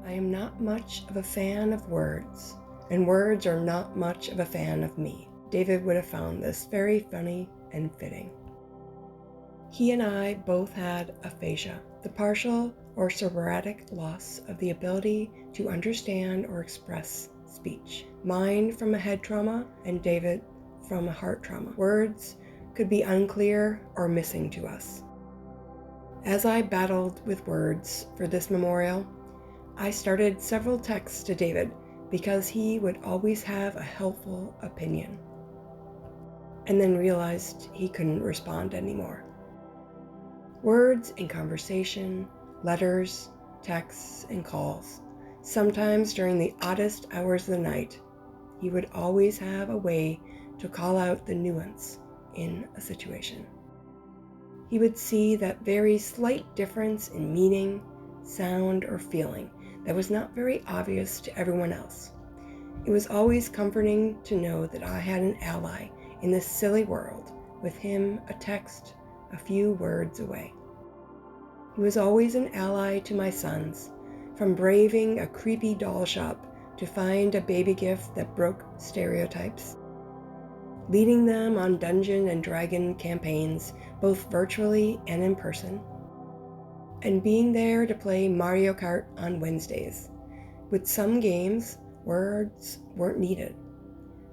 I am not much of a fan of words, and words are not much of a fan of me. David would have found this very funny and fitting. He and I both had aphasia, the partial or sporadic loss of the ability to understand or express speech. Mine from a head trauma and David from a heart trauma. Words could be unclear or missing to us. As I battled with words for this memorial, I started several texts to David because he would always have a helpful opinion, and then realized he couldn't respond anymore. Words in conversation, letters, texts, and calls. Sometimes during the oddest hours of the night, he would always have a way to call out the nuance in a situation. He would see that very slight difference in meaning, sound, or feeling that was not very obvious to everyone else. It was always comforting to know that I had an ally in this silly world, with him a text a few words away. He was always an ally to my sons, from braving a creepy doll shop to find a baby gift that broke stereotypes, leading them on Dungeon and Dragon campaigns, both virtually and in person, and being there to play Mario Kart on Wednesdays. With some games, words weren't needed.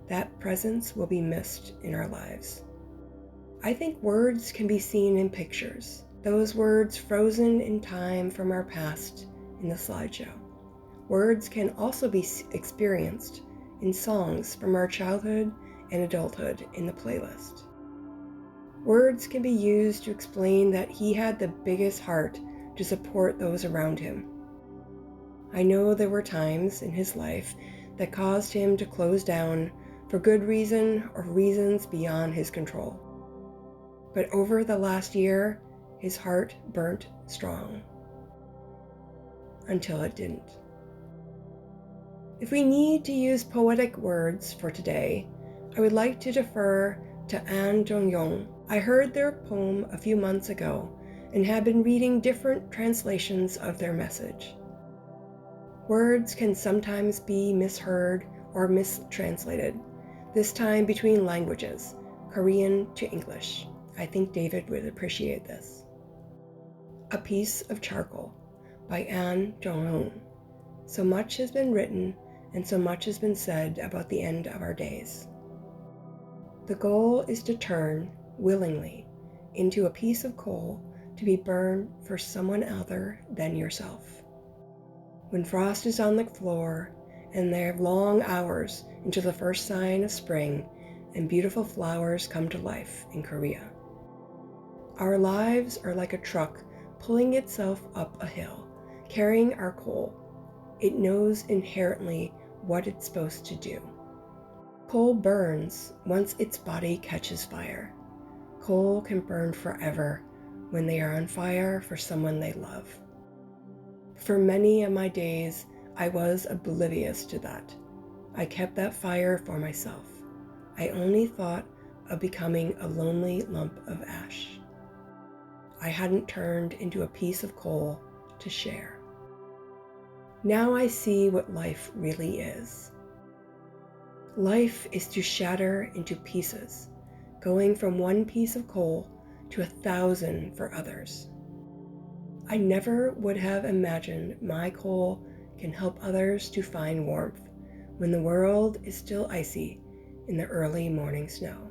That presence will be missed in our lives. I think words can be seen in pictures, those words frozen in time from our past in the slideshow. Words can also be experienced in songs from our childhood and adulthood in the playlist. Words can be used to explain that he had the biggest heart to support those around him. I know there were times in his life that caused him to close down for good reason or reasons beyond his control. But over the last year, his heart burnt strong until it didn't. If we need to use poetic words for today, I would like to defer to An Jong-yong. I heard their poem a few months ago and have been reading different translations of their message. Words can sometimes be misheard or mistranslated, this time between languages, Korean to English. I think David would appreciate this. A Piece of Charcoal by An Jong-hoon. So much has been written and so much has been said about the end of our days. The goal is to turn, willingly, into a piece of coal to be burned for someone other than yourself. When frost is on the floor and there are long hours into the first sign of spring and beautiful flowers come to life in Korea. Our lives are like a truck pulling itself up a hill, carrying our coal. It knows inherently what it's supposed to do. Coal burns once its body catches fire. Coal can burn forever when they are on fire for someone they love. For many of my days, I was oblivious to that. I kept that fire for myself. I only thought of becoming a lonely lump of ash. I hadn't turned into a piece of coal to share. Now I see what life really is. Life is to shatter into pieces, going from one piece of coal to 1,000 for others. I never would have imagined my coal can help others to find warmth when the world is still icy in the early morning snow.